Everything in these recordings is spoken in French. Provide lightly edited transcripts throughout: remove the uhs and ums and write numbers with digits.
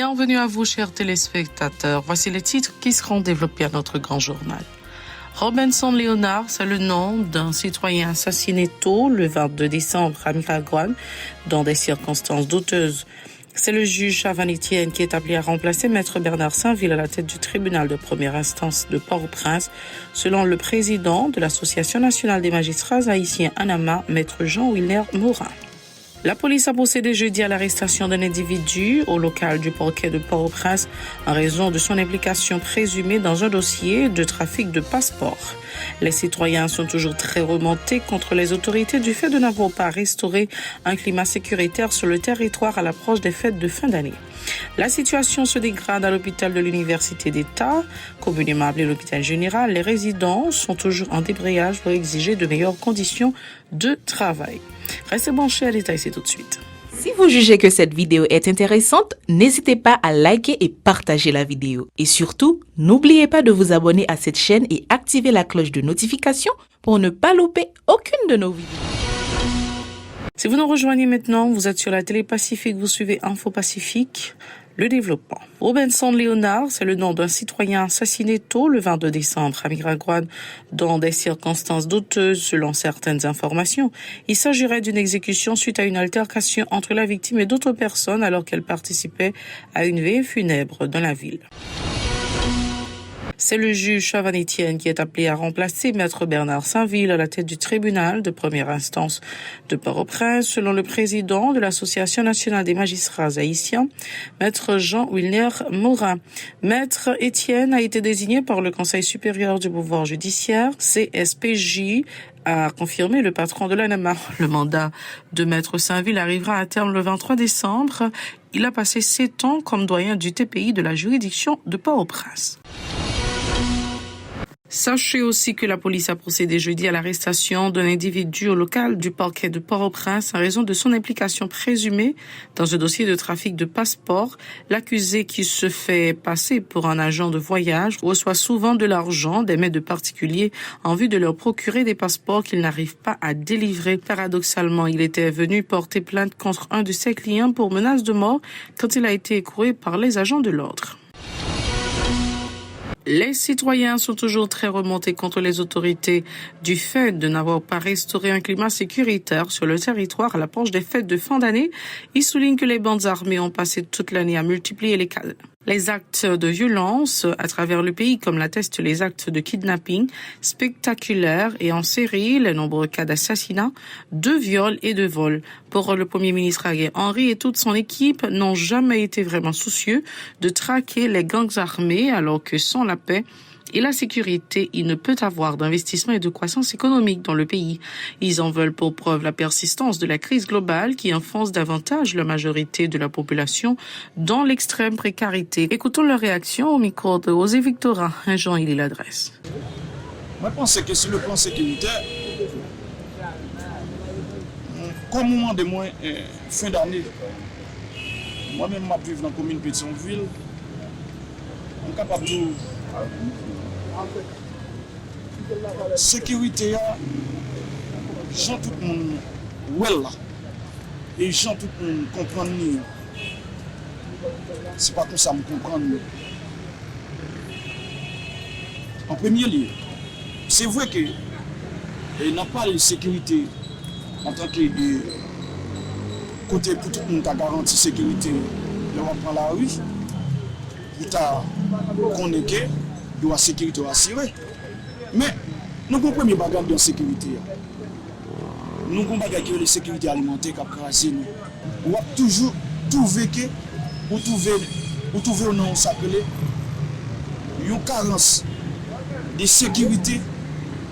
Bienvenue à vous, chers téléspectateurs. Voici les titres qui seront développés à notre grand journal. Robinson Léonard, c'est le nom d'un citoyen assassiné tôt le 22 décembre à Miragoâne dans des circonstances douteuses. C'est le juge Chavan Etienne qui est appelé à remplacer Maître Bernard Saint-Ville à la tête du tribunal de première instance de Port-au-Prince, selon le président de l'Association nationale des magistrats haïtiens ANAMA, Maître Jean-Wilner Morin. La police a procédé jeudi à l'arrestation d'un individu au local du parquet de Port-au-Prince en raison de son implication présumée dans un dossier de trafic de passeports. Les citoyens sont toujours très remontés contre les autorités du fait de n'avoir pas restauré un climat sécuritaire sur le territoire à l'approche des fêtes de fin d'année. La situation se dégrade à l'hôpital de l'Université d'État, communément appelé l'hôpital général. Les résidents sont toujours en débrayage pour exiger de meilleures conditions de travail. Restez branchés à détail, c'est tout de suite. Si vous jugez que cette vidéo est intéressante, n'hésitez pas à liker et partager la vidéo. Et surtout, n'oubliez pas de vous abonner à cette chaîne et activer la cloche de notification pour ne pas louper aucune de nos vidéos. Si vous nous rejoignez maintenant, vous êtes sur la télé Pacifique, vous suivez Info Pacifique. Le développement. Robinson Léonard, c'est le nom d'un citoyen assassiné tôt le 22 décembre à Miragoâne dans des circonstances douteuses selon certaines informations. Il s'agirait d'une exécution suite à une altercation entre la victime et d'autres personnes alors qu'elle participait à une veillée funèbre dans la ville. C'est le juge Chavan Etienne qui est appelé à remplacer Maître Bernard Saint-Ville à la tête du tribunal de première instance de Port-au-Prince, selon le président de l'Association nationale des magistrats haïtiens, Maître Jean-Wilner Morin. Maître Etienne a été désigné par le Conseil supérieur du pouvoir judiciaire, CSPJ, a confirmé le patron de l'ANAMA. Le mandat de Maître Saint-Ville arrivera à terme le 23 décembre. Il a passé 7 ans comme doyen du TPI de la juridiction de Port-au-Prince. Sachez aussi que la police a procédé jeudi à l'arrestation d'un individu au local du parquet de Port-au-Prince en raison de son implication présumée dans un dossier de trafic de passeports. L'accusé, qui se fait passer pour un agent de voyage, reçoit souvent de l'argent des mains de particuliers en vue de leur procurer des passeports qu'il n'arrive pas à délivrer. Paradoxalement, il était venu porter plainte contre un de ses clients pour menace de mort quand il a été écroué par les agents de l'ordre. Les citoyens sont toujours très remontés contre les autorités du fait de n'avoir pas restauré un climat sécuritaire sur le territoire à l'approche des fêtes de fin d'année. Ils soulignent que les bandes armées ont passé toute l'année à multiplier les actes de violence à travers le pays, comme l'attestent les actes de kidnapping spectaculaires et en série, les nombreux cas d'assassinat, de viol et de vol. Pour le Premier ministre Ariel Henry et toute son équipe n'ont jamais été vraiment soucieux de traquer les gangs armés, alors que sans la paix et la sécurité, il ne peut avoir d'investissement et de croissance économique dans le pays. Ils en veulent pour preuve la persistance de la crise globale qui enfonce davantage la majorité de la population dans l'extrême précarité. Écoutons leur réaction au micro de José Victorin, un Jean, il l'adresse. Moi, je pense que sur le plan sécuritaire, comme moment de moins fin d'année, moi-même, je vis dans la commune Pétionville, je suis capable de sécurité, gens tout le monde well là, et gens tout le monde comprendre. C'est pas comme ça me comprendre. En premier lieu, c'est vrai que il n'a pas de sécurité en tant que côté pour tout le monde qui garanti sécurité. Là on prend la rue, pour qu'on ait de la sécurité assurée. Mais nous avons un premier bagage de sécurité. Nous avons un bagage de sécurité alimentaire qui a crasé nous. On a toujours trouvé que, ou trouver un nom s'appelait une carence de sécurité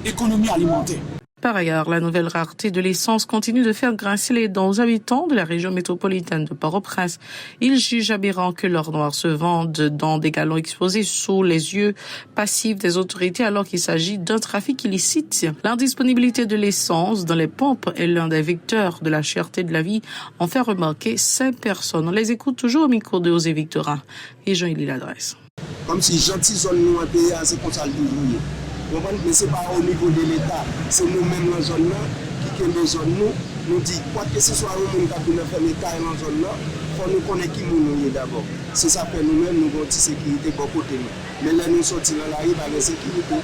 économie alimentaire. Par ailleurs, la nouvelle rareté de l'essence continue de faire grincer les dents aux habitants de la région métropolitaine de Port-au-Prince. Ils jugent aberrant que l'or noir se vende dans des galons exposés sous les yeux passifs des autorités alors qu'il s'agit d'un trafic illicite. L'indisponibilité de l'essence dans les pompes est l'un des vecteurs de la cherté de la vie, en fait remarquer 5 personnes. On les écoute toujours au micro de José Victorin. Et Jean, il l'adresse. Comme si gentil zone nous un pays, c'est comme ça le déjouer. Mais ce n'est pas au niveau de l'État, c'est nous-mêmes dans la zone qui sommes dans la zone nous dit quoi que ce soit nous qui avons fait les cas dans la zone, il faut nous connaître qui nous sommes d'abord. c'est ça que nous-mêmes, nous avons une sécurité pour côté nous. Mais là, nous sortons dans la rue, pas de sécurité.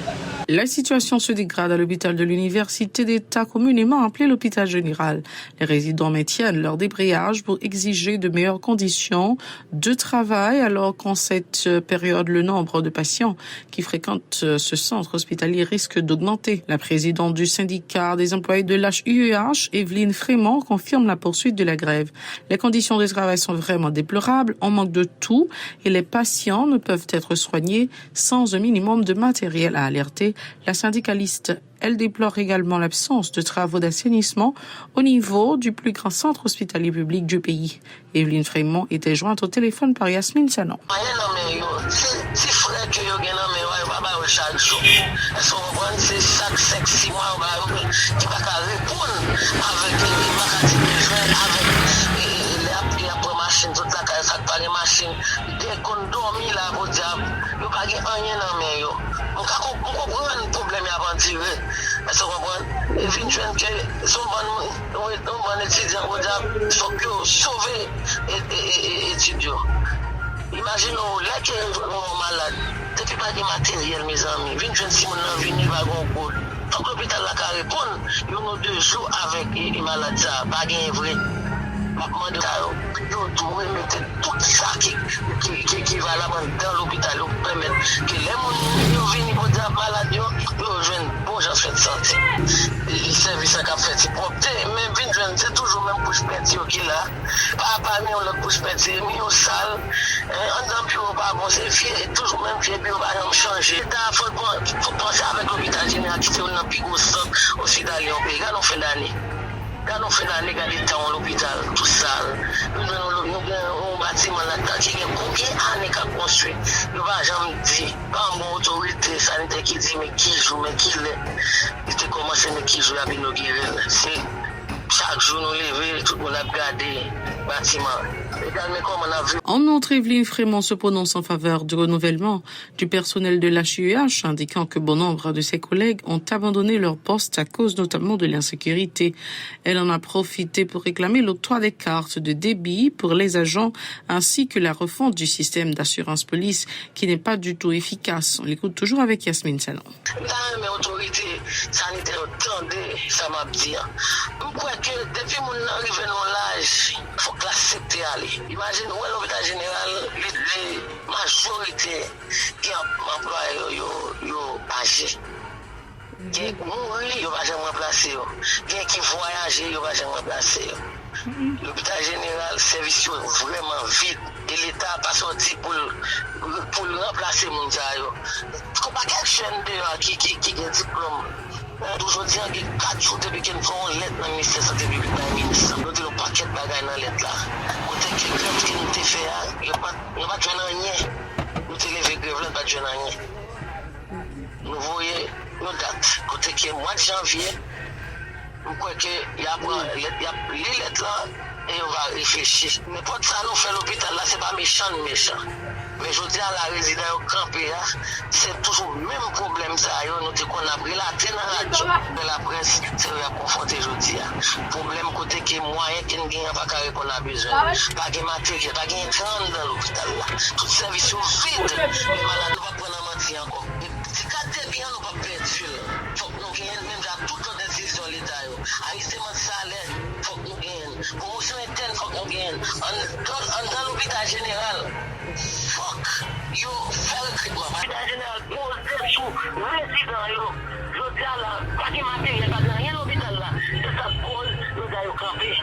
La situation se dégrade à l'hôpital de l'Université d'État, communément appelé l'hôpital général. Les résidents maintiennent leur débrayage pour exiger de meilleures conditions de travail, alors qu'en cette période, le nombre de patients qui fréquentent ce centre hospitalier risque d'augmenter. La présidente du syndicat des employés de l'HUEH, Evelyne Frémont, confirme la poursuite de la grève. Les conditions de travail sont vraiment déplorables, on manque de tout et les patients ne peuvent être soignés sans un minimum de matériel, a alerté la syndicaliste. Elle déplore également l'absence de travaux d'assainissement au niveau du plus grand centre hospitalier public du pays. Evelyne Frémont était jointe au téléphone par Yasmine Sanon. Imaginons là que nous malade, depuis pas de matériel, mes amis, 26 personnes sont venues à Goncourt. Faut que l'hôpital la répondre, il y a 2 jours avec les malades, pas de vrai. Je mettre tout ça qui va là dans l'hôpital pour permettre que les gens viennent pour dire malade, ils rejoignent bon gens de santé. Les services à fait c'est propre, mais c'est toujours même couche petit qui là. Pas mis on le couche petit, mis au salle. En tant que pas bon c'est toujours même pied bio va changer. Il faut penser avec l'hôpital général qui c'est un plus gros centre hospitalier au pays, on fait l'année. Quand on fait l'année, quand on est dans l'hôpital, tout ça, nous avons un bâtiment là-dedans qui a combien d'années qu'on construit. Nous ne va jamais dire, pas une autorité sanitaire qui dit, mais qui joue, mais qui l'est. Il a commencé, mais qui joue à inaugurer. C'est chaque jour nous lever, tout le monde a regardé le bâtiment. En outre, Evelyne Frémont se prononce en faveur du renouvellement du personnel de l'HUEH, indiquant que bon nombre de ses collègues ont abandonné leur poste à cause notamment de l'insécurité. Elle en a profité pour réclamer l'octroi des cartes de débit pour les agents ainsi que la refonte du système d'assurance police qui n'est pas du tout efficace. On l'écoute toujours avec Yasmine Sanon. Mes autorités sanitaires ça m'a dit. Je crois que depuis mon arrivée dans l'âge, il faut que la CT aille. Imagine, où l'hôpital général, la majorité qui employé âgés. Qui mourir, ils ne vont jamais remplacer. Qui voyager, ils ne vont jamais remplacer. L'hôpital général, service vraiment vide. Et l'État n'a pas sorti pour remplacer les gens. Il n'y a pas quelque chose qui a un diplôme. Aujourd'hui, il y a 4 jours depuis qu'ils font une lettre dans le ministère de la Santé publique, dans le ministère. Nous avons un paquet de bagages dans la lettre là. Côté que grève qui nous a fait, il n'y a pas de jouer dans rien. Nous avons levé grève là, pas de jouer dans rien. Nous voyons nos dates. Côté que mois de janvier, nous croyons qu'il y a les lettres là et on va réfléchir. Mais pour ça, nous faisons l'hôpital là, ce n'est pas méchant. Mais je dis à la résidence au campé, c'est toujours le même problème. Nous avons relaté dans la radio de la presse, c'est le confronté aujourd'hui. Problème côté qui est moyen qui ne gagne pas carré qu'on a besoin. Pas de matériel, pas de temps dans l'hôpital. Tout service sont vides. Les malades ne vont pas prendre un mentir encore. Si quand bien, nous ne pouvons pas perdre. Il faut que nous gagnions même dans toutes les décisions de l'État. Ajustement de salaire, il faut que nous gagnions. Promotion interne, il faut que nous gagnions. Dans l'hôpital général, fuck, yo, fais le traitement. L'hôpital général, pose sous résident, yo. Je dis là, pas de matériel, pas de rien l'hôpital là. C'est ça cause, nous allons camper.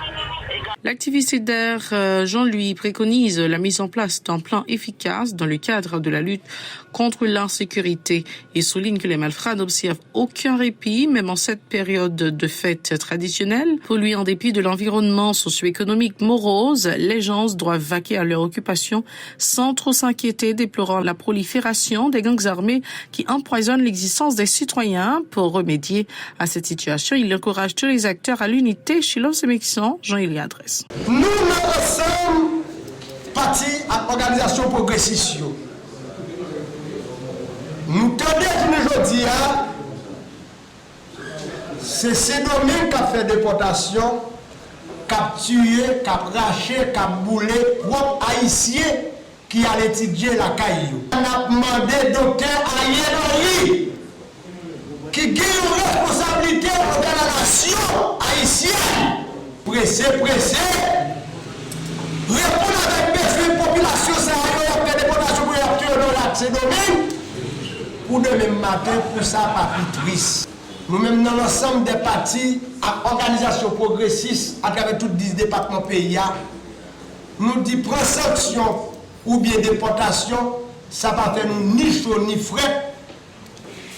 L'activiste Eder Jean-Louis préconise la mise en place d'un plan efficace dans le cadre de la lutte contre l'insécurité. Il souligne que les malfrats n'observent aucun répit, même en cette période de fête traditionnelle. Pour lui, en dépit de l'environnement socio-économique morose, les gens doivent vaquer à leur occupation sans trop s'inquiéter, déplorant la prolifération des gangs armés qui empoisonnent l'existence des citoyens. Pour remédier à cette situation, il encourage tous les acteurs à l'unité. Chilo Semekson, Jean-Élie Adresse. Nous sommes partis à l'organisation progressiste. Nous tenons aujourd'hui, c'est ces domaines qui ont fait déportation, qui ont tué, qui ont raché, qui ont boulé, propres haïtiens qui a étudié la caillou. On a demandé docteur Ariel Henry, qui a une responsabilité dans la nation haïtienne. Pressé, répondre avec les populations, ça a été des populations pour l'acteur dans l'accès domaine. Pour demain matin, pour ça, pas plus triste. Nous-mêmes, dans l'ensemble des partis, à organisations progressistes, à travers tous les 10 départements pays, nous disons prendre sanction ou bien déportation, ça ne va faire nous ni chaud ni frais.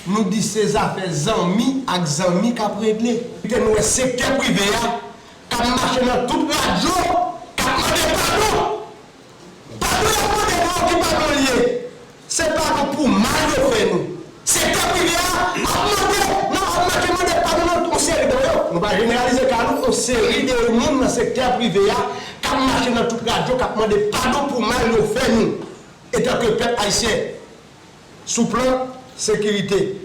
Nous disons ces affaires amis avec amis qui ont réglé. Nous, le secteur privé, qui a marché dans toute la journée, qui a demandé pardon. Pardon, il y a des gens qui ne sont pas liés. C'est pas pour mal de faire nous. Secteur privé, on va généraliser car nous, on série de monde dans le secteur privé qui a marché dans toute la radio, qui a demandé pardon pour mal nous faire nous, étant que peuple haïtien, sous plan sécurité.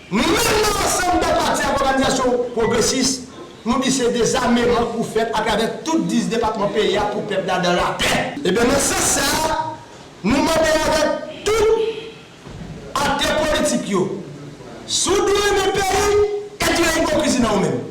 Nous-mêmes, dans l'ensemble des partis et organisations progressistes, nous disons c'est des armements pour faire à travers tous 10 départements pays pour peuple dans la paix. Et bien, dans ce sens, nous demandons avec tout acteur politique, sous le pays, et tu hypocrisie dans nous-mêmes.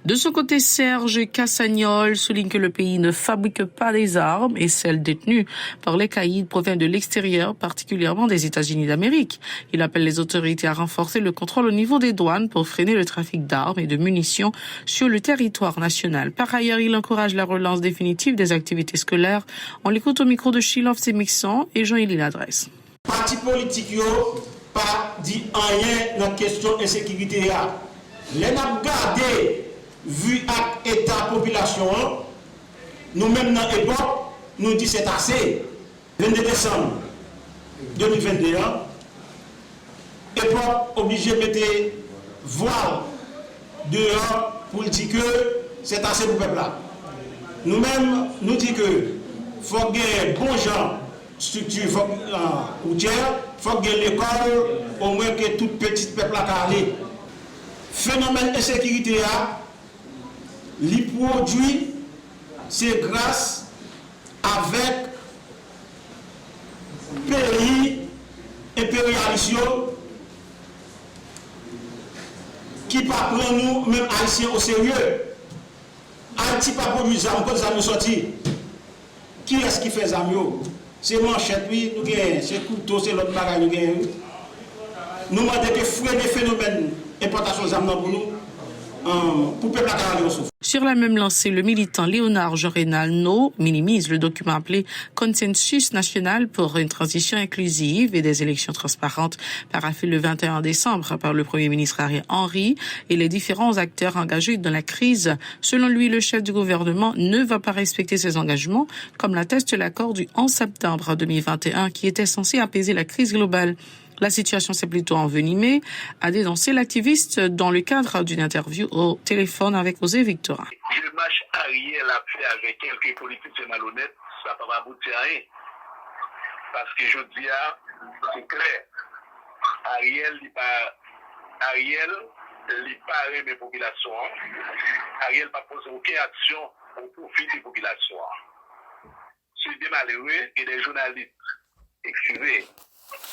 De son côté, Serge Cassagnol souligne que le pays ne fabrique pas des armes et celles détenues par les caïds proviennent de l'extérieur, particulièrement des États-Unis d'Amérique. Il appelle les autorités à renforcer le contrôle au niveau des douanes pour freiner le trafic d'armes et de munitions sur le territoire national. Par ailleurs, il encourage la relance définitive des activités scolaires. On l'écoute au micro de Chilov Sémixon et Jean-Élie Ladresse. Parti politique yo pas dit rien dans la question de sécurité. Les n'a gardé vu à état population, nous-mêmes dans l'époque, nous disons c'est assez. 22 décembre 2021, époque obligée de mettre voile dehors pour dire que c'est assez pour le peuple là. Nous-mêmes, nous disons que faut gagner bon genre structure routière, faut gagner l'école, au moins que tout petit peuple là aller. Phénomène d'insécurité les produits, c'est grâce avec pays impérialistes qui pas prend nous, même haïtiens, au sérieux. Haïti pas produit des armes, quand les armes sorties. Qui est-ce qui fait des armes? C'est manchette, oui, nous gagnons, c'est couteau, c'est l'autre bagage, nous gagnons. Nous demandons que freiner des phénomènes d'importation des armes pour nous. Sur la même lancée, le militant Léonard Jean-Rénal minimise le document appelé Consensus national pour une transition inclusive et des élections transparentes, paraphé le 21 décembre par le Premier ministre Ariel Henry et les différents acteurs engagés dans la crise. Selon lui, le chef du gouvernement ne va pas respecter ses engagements, comme l'atteste l'accord du 11 septembre 2021 qui était censé apaiser la crise globale. La situation s'est plutôt envenimée, a dénoncé l'activiste dans le cadre d'une interview au téléphone avec Osée Victorin. Le match Ariel a fait avec quelques politiciens malhonnêtes, ça ne va pas aboutir à rien. Parce que je dis, c'est clair, Ariel n'est pas mes populations. Ariel n'a pas posé aucune action au profit des populations. C'est bien malheureux et des journalistes, excusez,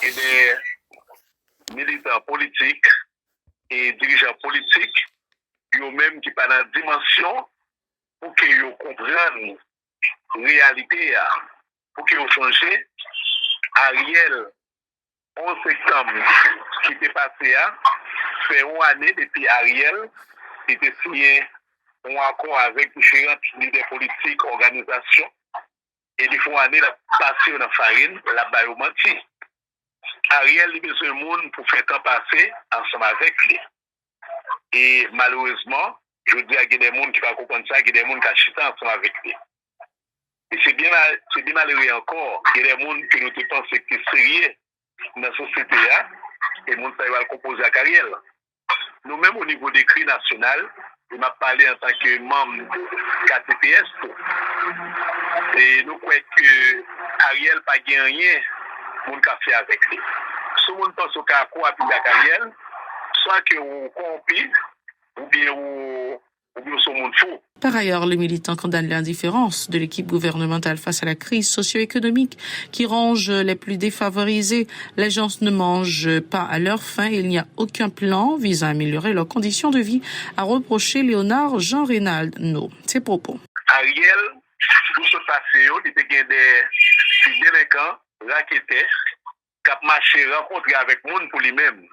et des militants politiques et dirigeants politiques, eux-mêmes qui pas dans la dimension pour qu'ils comprennent la réalité, pour qu'ils changent. Ariel, 11 septembre, qui était passé, fait une année depuis Ariel, qui était signé un accord avec différents leaders politiques, organisations, et ils font une année la passer dans la farine, la biomantie. Ariel a besoin de monde pour faire temps passer ensemble avec lui. Et malheureusement, je dis qu'il y a des gens qui ne comprennent pas ça, qu'il y a des gens qui ont chuté ensemble avec lui. Et c'est bien malheureux encore, il y a des gens qui nous pensent que c'est sérieux dans la société, et les gens qui vont composer à Ariel. Nous-mêmes, au niveau des cris national, je m'a parlé en tant que membre KTPS. Et nous croyons que Ariel n'a pas gagné. Moun ka fait avec lui. Si on pense au cas quoi avec Ariel, soit que on compile ou bien on ou bien son monde fou. Par ailleurs, les militants condamnent l'indifférence de l'équipe gouvernementale face à la crise socio-économique qui ronge les plus défavorisés. Les gens ne mangent pas à leur faim et il n'y a aucun plan visant à améliorer leurs conditions de vie, a reproché Léonard Jean-Rénald No. Ses propos. Ariel, tout ce passé, il y a des délinquants, raquetés, qui ont marché, rencontré avec le monde pour lui-même.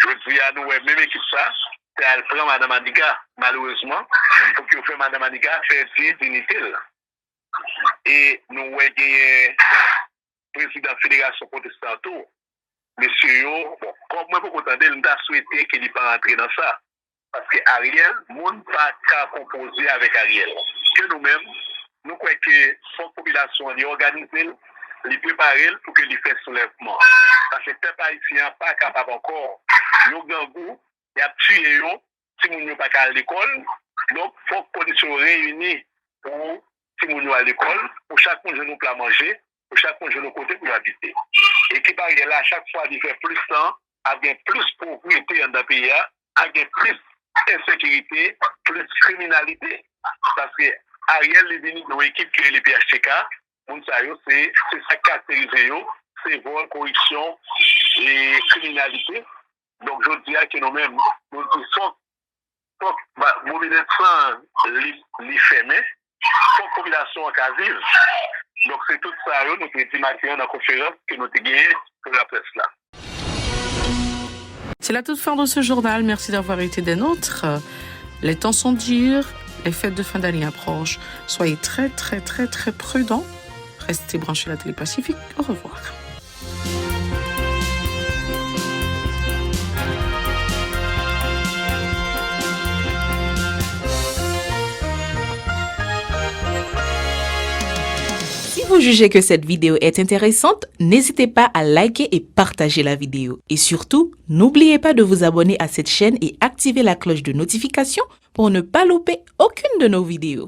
Je dis à nous, même équipe ça, elle prend Mme Manika, malheureusement, pour que fait Mme Manika faire dignité. Et nous avons le président de la Fédération protestante, monsieur, bon, comme moi, pour entendre, nous avons souhaité qu'il ne pas rentrer dans ça. Parce que Ariel, le monde n'a pas composer avec Ariel. Que nous-mêmes, nous croyons que la population est organisée, les préparer pour que les fasse soulèvement. Parce que les peuples haïtiens ne sont pas capables encore. Nous avons il y a tué, si nous n'avons pas à l'école. Donc, il faut que conditions réunies pour si nous à l'école, pour chaque jour nous pour manger, pour chaque jour nous côté pour habiter. Et qui parle là, à chaque fois, il fait plus de temps, avec plus de pauvreté dans le pays, avec plus d'insécurité, plus de criminalité. Parce que Ariel est venu dans l'équipe qui est les PHTK, c'est ça qui caractérise, c'est vol, corruption et criminalité. Donc, je dis que nous-mêmes, nous sommes mobiliser sans les fermer, pour la population en vivre. Donc, c'est tout ça, nous avons dit matin dans la conférence que nous avons gagné pour la presse là. C'est la toute fin de ce journal. Merci d'avoir été des nôtres. Les temps sont durs, les fêtes de fin d'année approchent. Soyez très, très, très, très prudents. Restez branchés à la Télé Pacifique. Au revoir. Si vous jugez que cette vidéo est intéressante, n'hésitez pas à liker et partager la vidéo. Et surtout, n'oubliez pas de vous abonner à cette chaîne et activer la cloche de notification pour ne pas louper aucune de nos vidéos.